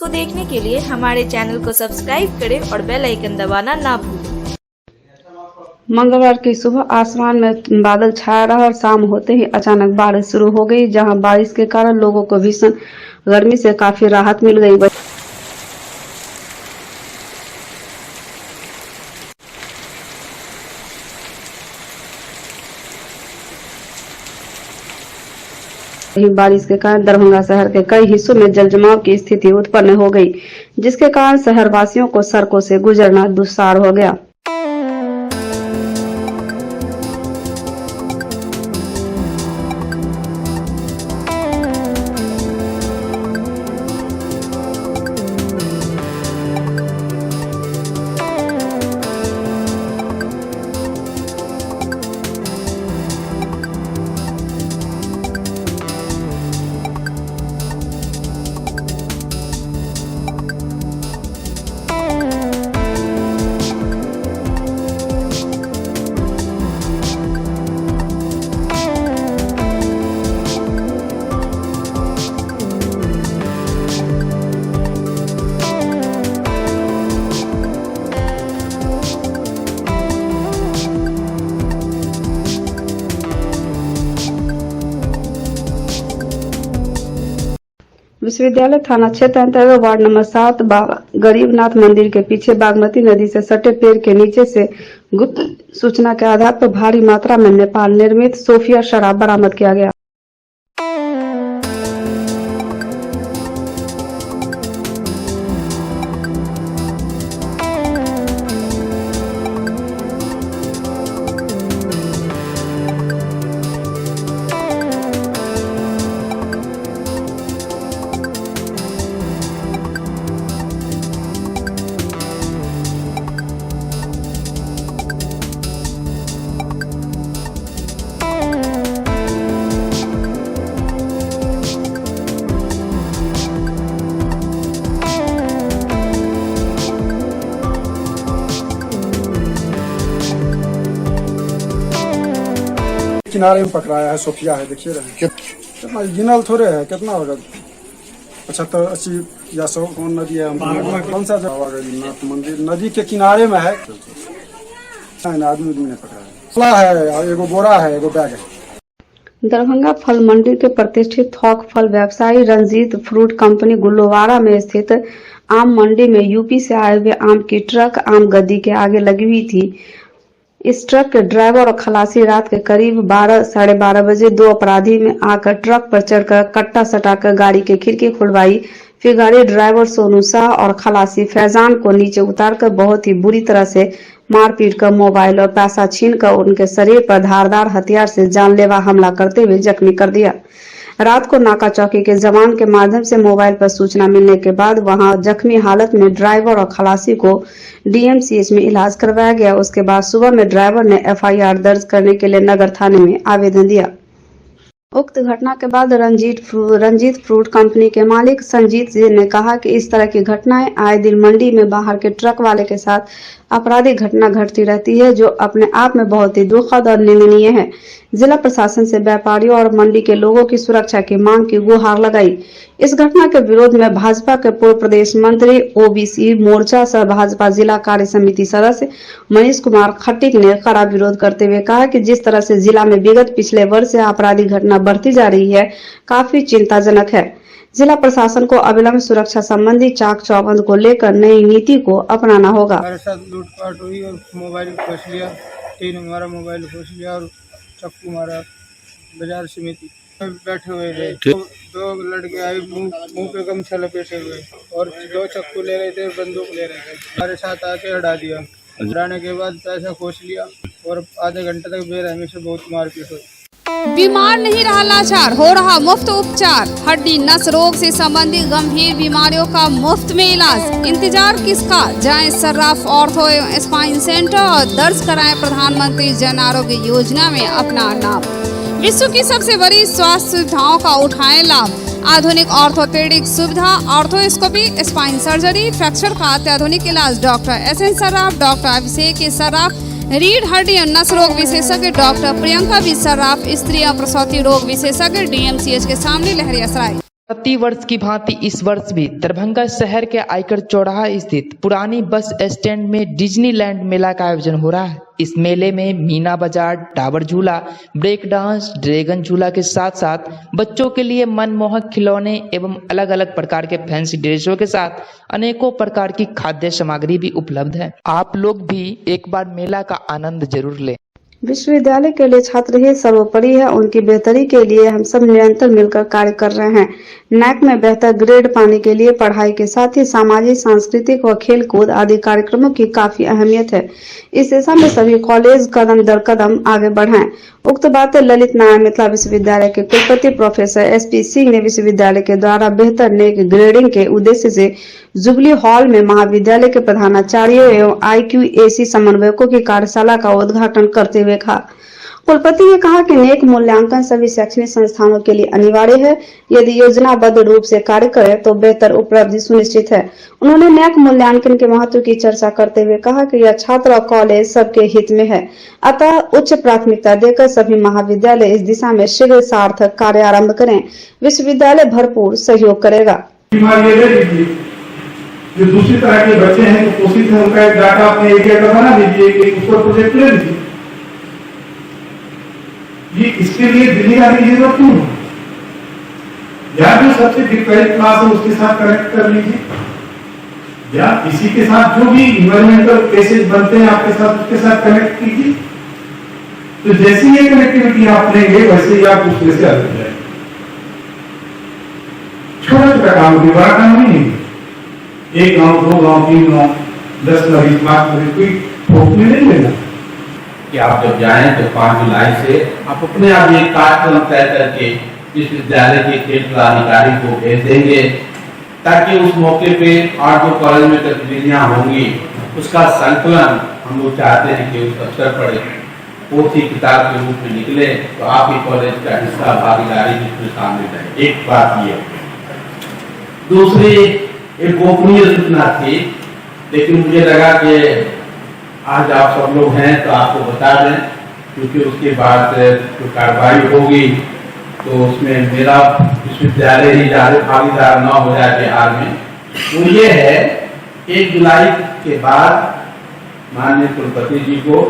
देखने के लिए हमारे चैनल को सब्सक्राइब करें और बेल आइकन दबाना ना भूलें। मंगलवार की सुबह आसमान में बादल छाया रहा और शाम होते ही अचानक बारिश शुरू हो गई, जहां बारिश के कारण लोगों को भीषण गर्मी से काफी राहत मिल गई। बारिश के कारण दरभंगा शहर के कई हिस्सों में जलजमाव की स्थिति उत्पन्न हो गई, जिसके कारण शहरवासियों को सड़कों से गुजरना दुस्सार हो गया। विश्वविद्यालय थाना क्षेत्र अंतर्गत वार्ड नंबर 7 गरीबनाथ मंदिर के पीछे बागमती नदी से सटे पेड़ के नीचे से गुप्त सूचना के आधार पर भारी मात्रा में नेपाल निर्मित सोफिया शराब बरामद किया गया। किनारे में पकड़ाया है, सोफिया है, देखिए रहे कितना गिनल थोड़े है, कितना होगा 75 80 या 100 कौन नदी है, कौन सा गरीबनाथ मंदिर नदी के किनारे में है। आदमी ने पकड़ा है, एगो बोरा है, एगो बैग है। दरभंगा फल मंडी के प्रतिष्ठित थोक फल व्यवसायी रंजीत फ्रूट कंपनी गुल्लोवाड़ा में स्थित आम मंडी में यूपी से आए हुए आम की ट्रक आम गद्दी के आगे लगी हुई थी। इस ट्रक के ड्राइवर और खलासी रात के करीब 12 साढ़े 12 बजे दो अपराधी में आकर ट्रक पर चढ़कर कट्टा सटाकर गाड़ी की खिड़की खुलवाई। फिर गाड़ी ड्राइवर सोनू शाह और खलासी फैजान को नीचे उतारकर बहुत ही बुरी तरह से मारपीट कर मोबाइल और पैसा छीनकर उनके शरीर पर धारदार हथियार से जानलेवा हमला करते हुए जख्मी कर दिया। रात को नाका चौकी के जवान के माध्यम से मोबाइल पर सूचना मिलने के बाद वहां जख्मी हालत में ड्राइवर और खलासी को डीएमसीएच में इलाज करवाया गया। उसके बाद सुबह में ड्राइवर ने एफआईआर दर्ज करने के लिए नगर थाने में आवेदन दिया। उक्त घटना के बाद रंजीत फ्रूट कंपनी के मालिक संजीत जी ने कहा कि इस तरह की घटनाएं आए दिन मंडी में बाहर के ट्रक वाले के साथ आपराधिक घटना घटती रहती है, जो अपने आप में बहुत ही दुखद और निंदनीय है। जिला प्रशासन से व्यापारियों और मंडी के लोगों की सुरक्षा की मांग की गुहार लगाई। इस घटना के विरोध में भाजपा के पूर्व प्रदेश मंत्री ओबीसी मोर्चा सह भाजपा जिला कार्य समिति सदस्य मनीष कुमार खट्टिक ने कड़ा विरोध करते हुए कहा कि जिस तरह से जिला में विगत पिछले वर्ष से आपराधिक घटना बढ़ती जा रही है, काफी चिंताजनक है। जिला प्रशासन को अविलंब सुरक्षा संबंधी चाक चौबंद को लेकर नई नीति को अपनाना होगा। हमारे साथ लूटपाट हुई और मोबाइल खोस लिया, 3 हमारा मोबाइल खोस लिया और चक्कू मारा। बाजार समिति में बैठे हुए थे, दो लड़के आए मुंह पे गमछा लपेटे हुए और 2 चक्कू ले रहे थे, बंदूक ले रहे थे। हमारे साथ आके हटा दिया। हटाने के बाद पैसा खोस लिया और आधे घंटे तक बेरहमी से बहुत मारपीट हुई। बीमार नहीं रहा लाचार, हो रहा मुफ्त उपचार। हड्डी नस रोग से संबंधित गंभीर बीमारियों का मुफ्त में इलाज। इंतजार किसका, जाएं सर्राफ ऑर्थो एवं स्पाइन सेंटर और दर्ज कराएं प्रधानमंत्री जन आरोग्य योजना में अपना नाम। विश्व की सबसे बड़ी स्वास्थ्य सुविधाओं का उठाएं लाभ। आधुनिक ऑर्थोपेडिक सुविधा, ऑर्थोस्कोपी, स्पाइन सर्जरी, फ्रैक्चर का अत्याधुनिक इलाज। डॉक्टर SN सर्राफ, डॉक्टर अभिषेक सर्राफ, रीढ़ हड्डी और नस रोग विशेषज्ञ डॉक्टर प्रियंका बी सर्राफ, स्त्री और प्रसूति रोग विशेषज्ञ, DMCH के सामने लहरियासराय। प्रति वर्ष की भांति इस वर्ष भी दरभंगा शहर के आयकर चौराहा स्थित पुरानी बस स्टैंड में डिज्नीलैंड मेला का आयोजन हो रहा है। इस मेले में मीना बाजार, टावर झूला, ब्रेक डांस, ड्रैगन झूला के साथ साथ बच्चों के लिए मनमोहक खिलौने एवं अलग अलग प्रकार के फैंसी ड्रेसों के साथ अनेकों प्रकार की खाद्य सामग्री भी उपलब्ध है। आप लोग भी एक बार मेला का आनंद जरूर लें। विश्वविद्यालय के लिए छात्र ही सर्वोपरि है। उनकी बेहतरी के लिए हम सब निरंतर मिलकर कार्य कर रहे हैं। नैक में बेहतर ग्रेड पाने के लिए पढ़ाई के साथ ही सामाजिक, सांस्कृतिक व खेल कूद आदि कार्यक्रमों की काफी अहमियत है। इस दिशा में सभी कॉलेज कदम दर कदम आगे बढ़ें। उक्त बातें ललित नारायण मिथिला विश्वविद्यालय के कुलपति प्रोफेसर SP सिंह ने विश्वविद्यालय के द्वारा बेहतर नेक ग्रेडिंग के उद्देश्य से जुबली हॉल में महाविद्यालय के प्रधानाचार्यों एवं IQAC समन्वयकों की कार्यशाला का उद्घाटन करते हुए कहा। कुलपति ने कहा कि नेक मूल्यांकन सभी शैक्षणिक संस्थानों के लिए अनिवार्य है। यदि योजनाबद्ध रूप से कार्य करें तो बेहतर उपलब्धि सुनिश्चित है। उन्होंने नेक मूल्यांकन के महत्व की चर्चा करते हुए कहा कि यह छात्र और कॉलेज सबके हित में है, अतः उच्च प्राथमिकता देकर सभी महाविद्यालय इस दिशा में शीघ्र सार्थक कार्य आरम्भ करें। विश्वविद्यालय भरपूर सहयोग करेगा। जो दूसरी तरह के बच्चे हैं तो कोशिश है उनका एक डाटा अपने एरिया का बना दीजिए, एक उसका प्रोजेक्ट ले लीजिए। ये इसके लिए दिल्ली आने की जरूरत क्यों है? या जो सबसे डिफिकल्ट क्लास है उसके साथ कनेक्ट कर लीजिए, या किसी के साथ जो भी इन्वायरमेंटल केसेस बनते हैं आपके साथ उसके साथ कनेक्ट कीजिए। तो जैसी ये कनेक्टिविटी आप लेंगे वैसे ही आप दूसरे से अलग जाएंगे। छोटा छोटा काम भी बड़ा काम नहीं है। एक गांव, 2 गांव, 3 गांव, 10 मरीज, 5 मरीज, कोई थोक में नहीं लेना कि आप जब जाएं तो 5 जुलाई से आप अपने आप एक कार्यक्रम तय करके विश्वविद्यालय के खेल पदाधिकारी को भेज देंगे, ताकि उस मौके पे और जो कॉलेज में गतिविधियां होंगी उसका संकलन हम लोग चाहते हैं कि उस स्तर पर पोथी किताब के रूप में निकले तो आप ही कॉलेज का हिस्सा भागीदारी जिसमें शामिल है। एक बात ये, दूसरी एक गोपनीय सूचना थी, लेकिन मुझे लगा कि आज आप सब लोग हैं तो आपको बता दें, क्योंकि उसके बाद जो कार्रवाई होगी तो उसमें मेरा विश्वविद्यालय ही ज्यादा भागीदार न हो जाए बिहार में। वो ये है 1 जुलाई के बाद माननीय कुलपति जी को,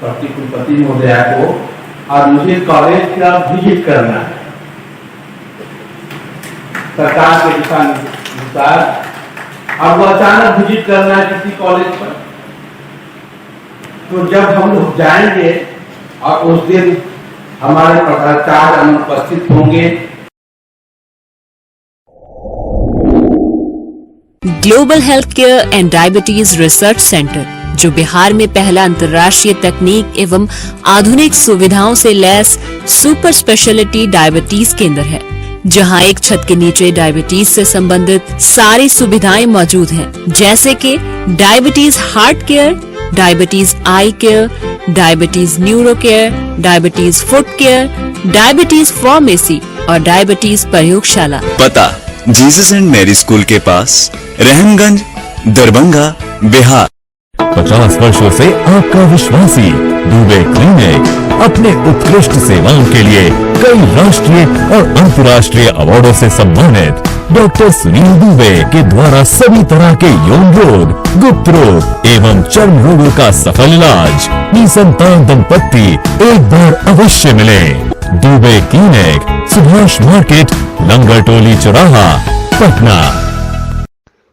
प्रति कुलपति महोदया को और मुझे कॉलेज का विजिट करना है सरकार के दिशा अनुसार। अब वो अचानक विजिट करना है किसी कॉलेज पर, तो जब हम लोग जाएंगे और उस दिन हमारे प्राचार्य अनुपस्थित होंगे। Global health care and diabetes research centre, जो बिहार में पहला अंतर्राष्ट्रीय तकनीक एवं आधुनिक सुविधाओं से लैस सुपर स्पेशलिटी डायबिटीज केंद्र है, जहां एक छत के नीचे डायबिटीज से संबंधित सारी सुविधाएं मौजूद हैं, जैसे कि diabetes heart care, diabetes eye care, diabetes neuro care, diabetes foot care, diabetes pharmacy और डायबिटीज प्रयोगशाला। पता जीसस एंड मैरी स्कूल के पास, रहमगंज, दरभंगा, बिहार। 50 वर्षों से आपका विश्वासी दुबे क्लिनिक अपने उत्कृष्ट सेवाओं के लिए कई राष्ट्रीय और अंतर्राष्ट्रीय अवार्डों से सम्मानित डॉक्टर सुनील दुबे के द्वारा सभी तरह के यौन रोग, गुप्त रोग एवं चर्म रोगों का सफल इलाज। निसंतान दंपत्ति एक बार अवश्य मिले। दुबे क्लिनिक, सुभाष मार्केट, लंगर टोली चौराहा, पटना।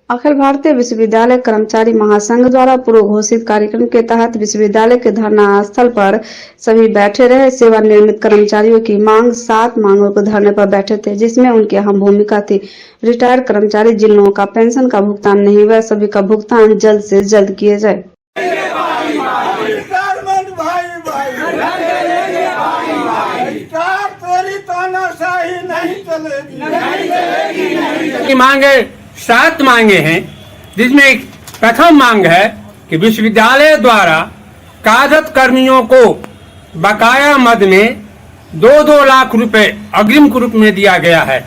अखिल भारतीय विश्वविद्यालय कर्मचारी महासंघ द्वारा पूर्व घोषित कार्यक्रम के तहत विश्वविद्यालय के धरना स्थल पर सभी बैठे रहे। सेवानिवृत्त कर्मचारियों की मांग 7 मांगों को धरने पर बैठे थे, जिसमें उनकी अहम भूमिका थी। रिटायर्ड कर्मचारी जिन लोगों का पेंशन का भुगतान नहीं हुआ, सभी का भुगतान जल्द से जल्द किए जाए। मांगे 7 मांगे हैं, जिसमें प्रथम मांग है कि विश्वविद्यालय द्वारा कार्यरत कर्मियों को बकाया मद में 2-2 लाख रुपए अग्रिम के रूप में दिया गया है।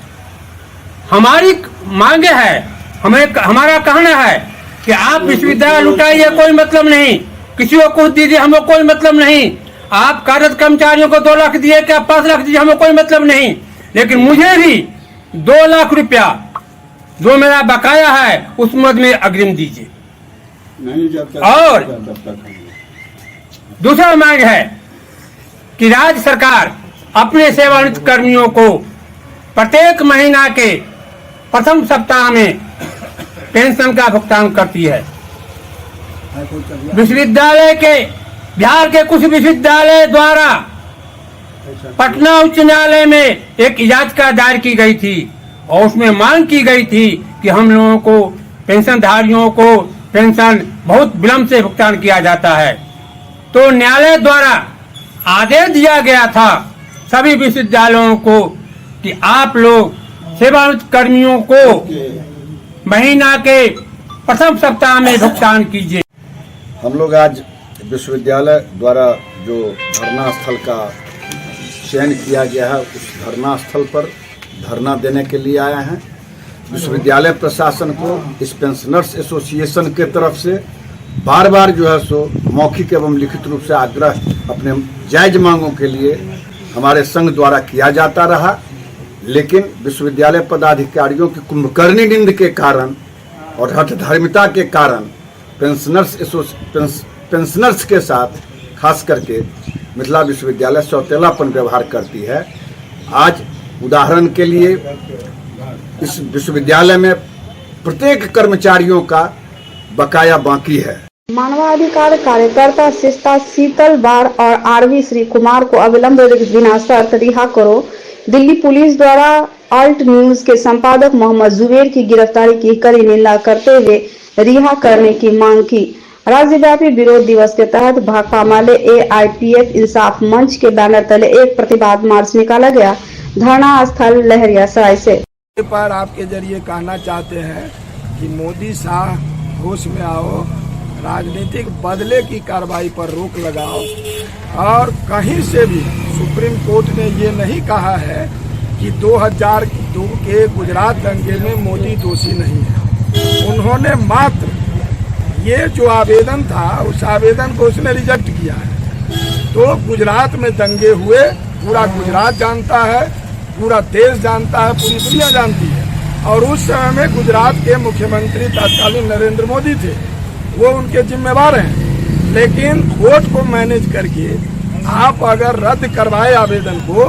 हमारी मांगे है, हमारा कहना है कि आप विश्वविद्यालय लुटाइए, कोई मतलब नहीं, किसी को कुछ दीजिए, हमें कोई मतलब नहीं। आप कार्यरत कर्मचारियों को 2 लाख दिए, क्या 5 लाख दीजिए, हमें कोई मतलब नहीं। लेकिन मुझे भी 2 लाख रुपया जो मेरा बकाया है उस मद में अग्रिम दीजिए। और दूसरा मांग है कि राज्य सरकार अपने सेवानिवृत्त कर्मियों को प्रत्येक महीना के प्रथम सप्ताह में पेंशन का भुगतान करती है। विश्वविद्यालय के बिहार के कुछ विश्वविद्यालय द्वारा पटना उच्च न्यायालय में एक याचिका दायर की गई थी और उसमें मांग की गई थी कि हम लोगों को पेंशनधारियों को पेंशन बहुत विलंब से भुगतान किया जाता है। तो न्यायालय द्वारा आदेश दिया गया था सभी विश्वविद्यालयों को कि आप लोग सेवानिवृत्त कर्मियों को महीना के प्रथम सप्ताह में भुगतान कीजिए। हम लोग आज विश्वविद्यालय द्वारा जो धरना स्थल का चयन किया गया है उस धरना स्थल पर धरना देने के लिए आए हैं। विश्वविद्यालय प्रशासन को इस पेंशनर्स एसोसिएशन के तरफ से बार बार जो है सो मौखिक एवं लिखित रूप से आग्रह अपने जायज मांगों के लिए हमारे संघ द्वारा किया जाता रहा, लेकिन विश्वविद्यालय पदाधिकारियों की कुंभकर्णी नींद के कारण और हठधर्मिता के कारण पेंशनर्स के साथ खास करके मिथिला विश्वविद्यालय सौतेलापन व्यवहार करती है। आज उदाहरण के लिए इस विश्वविद्यालय में प्रत्येक कर्मचारियों का बकाया बाकी है। मानवाधिकार कार्यकर्ता सिस्टा शीतल बार और आरवी श्री कुमार को अविलंब बिना शर्त रिहा करो। दिल्ली पुलिस द्वारा अल्ट न्यूज के संपादक मोहम्मद जुबेर की गिरफ्तारी की कड़ी निंदा करते हुए रिहा करने की मांग की। राज्यव्यापी विरोध दिवस के तहत भाकपा माले AIPF इंसाफ मंच के बैनर तले एक प्रतिवाद मार्च निकाला गया। धरना स्थल लहरियासराय से। पर आपके जरिए कहना चाहते हैं कि मोदी शाह होश में आओ, राजनीतिक बदले की कार्रवाई पर रोक लगाओ। और कहीं से भी सुप्रीम कोर्ट ने ये नहीं कहा है कि 2002 के गुजरात दंगे में मोदी दोषी नहीं है। उन्होंने मात्र ये जो आवेदन था उस आवेदन को उसने रिजेक्ट किया है। तो गुजरात में दंगे हुए पूरा गुजरात जानता है, पूरा देश जानता है, पूरी दुनिया जानती है। और उस समय में गुजरात के मुख्यमंत्री तत्कालीन नरेंद्र मोदी थे, वो उनके जिम्मेवार हैं। लेकिन कोर्ट को मैनेज करके आप अगर रद्द करवाए आवेदन को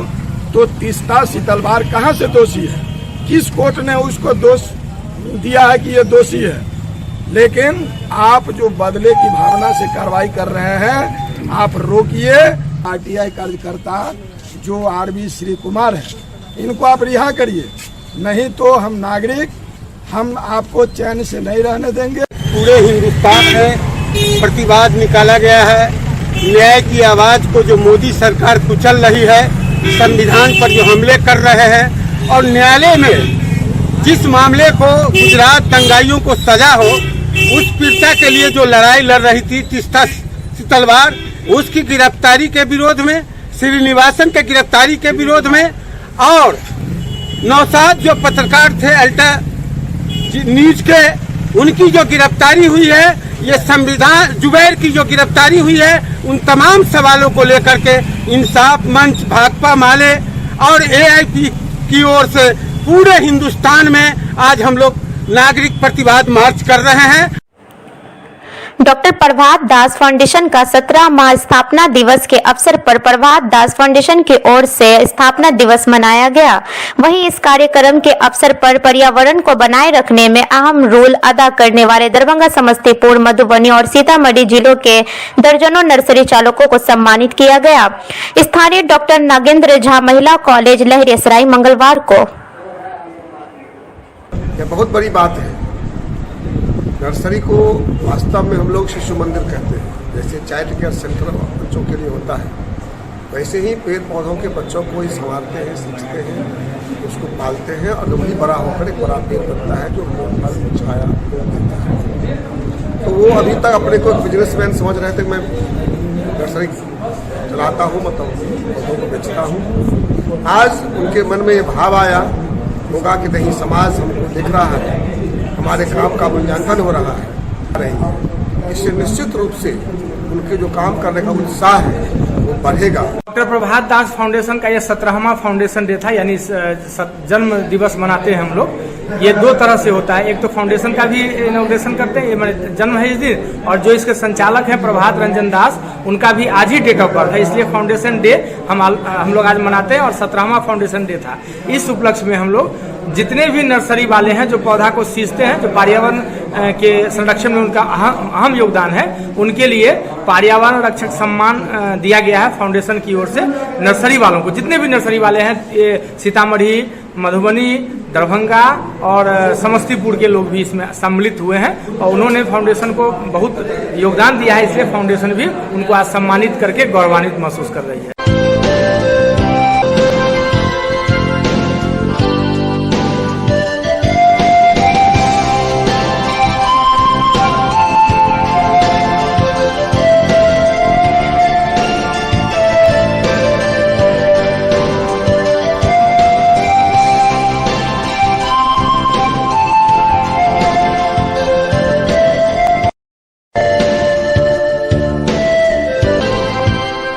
तो तीस्ता शीतलवार कहाँ से दोषी है? किस कोर्ट ने उसको दोष दिया है कि ये दोषी है? लेकिन आप जो बदले की भावना से कार्रवाई कर रहे हैं, आप रोकिए। RTI कार्यकर्ता जो आरवी श्री कुमार है, इनको आप रिहा करिए, नहीं तो हम नागरिक हम आपको चैन से नहीं रहने देंगे। पूरे हिंदुस्तान में प्रतिवाद निकाला गया है। न्याय की आवाज को जो मोदी सरकार कुचल रही है, संविधान पर जो हमले कर रहे हैं, और न्यायालय में जिस मामले को गुजरात दंगाइयों को सजा हो उस पीड़िता के लिए जो लड़ाई लड़ रही थी तीस्ता शीतलवार, उसकी गिरफ्तारी के विरोध में, श्रीनिवासन के गिरफ्तारी के विरोध में, और नौशाद जो पत्रकार थे अल्टा न्यूज के, उनकी जो गिरफ्तारी हुई है, ये संविधान जुबैर की जो गिरफ्तारी हुई है, उन तमाम सवालों को लेकर के इंसाफ मंच, भाकपा माले और AIP की ओर से पूरे हिंदुस्तान में आज हम लोग नागरिक प्रतिवाद मार्च कर रहे हैं। डॉक्टर प्रभात दास फाउंडेशन का 17वां स्थापना दिवस के अवसर पर प्रभात दास फाउंडेशन की ओर से स्थापना दिवस मनाया गया। वहीं इस कार्यक्रम के अवसर पर पर्यावरण को बनाए रखने में अहम रोल अदा करने वाले दरभंगा, समस्तीपुर, मधुबनी और सीतामढ़ी जिलों के दर्जनों नर्सरी चालकों को सम्मानित किया गया। स्थानीय डॉक्टर नागेंद्र झा महिला कॉलेज लहरियासराय मंगलवार को। यह बहुत बड़ी बात है। नर्सरी को वास्तव में हम लोग शिशु मंदिर कहते हैं। जैसे चाइल्ड केयर सेंटर बच्चों के लिए होता है, वैसे ही पेड़ पौधों के बच्चों को ही संभालते हैं, सींचते हैं, उसको पालते हैं और जब वही बड़ा होकर एक बड़ा पेड़ बनता है जो फल छाया देता है। तो वो अभी तक अपने को बिजनेसमैन समझ रहे थे। मैं नर्सरी चलाता हूँ, मतलब पौधों को बेचता हूँ। आज उनके मन में ये भाव आया होगा कि नहीं, समाज हमको देख रहा है, हमारे काम का मूल्यांकन हो रहा है। इससे निश्चित रूप से उनके जो काम करने का उत्साह है वो बढ़ेगा। डॉक्टर प्रभात दास फाउंडेशन का यह 17वां फाउंडेशन डे था, यानी जन्म दिवस मनाते हैं हम लोग। ये दो तरह से होता है, एक तो फाउंडेशन का भी इनॉग्रेशन करते हैं, ये जन्म है इस दिन, और जो इसके संचालक हैं प्रभात रंजन दास, उनका भी आज ही डेट ऑफ बर्थ है, इसलिए फाउंडेशन डे हम लोग आज मनाते हैं और 17वां फाउंडेशन डे था। इस उपलक्ष्य में हम लोग जितने भी नर्सरी वाले हैं जो पौधा को सींचते हैं, जो पर्यावरण के संरक्षण में उनका अहम योगदान है, उनके लिए पर्यावरण रक्षक सम्मान दिया गया है फाउंडेशन की ओर से। नर्सरी वालों को, जितने भी नर्सरी वाले हैं, ये सीतामढ़ी, मधुबनी, दरभंगा और समस्तीपुर के लोग भी इसमें सम्मिलित हुए हैं और उन्होंने फाउंडेशन को बहुत योगदान दिया है, इसलिए फाउंडेशन भी उनको आज सम्मानित करके गौरवान्वित महसूस कर रही है।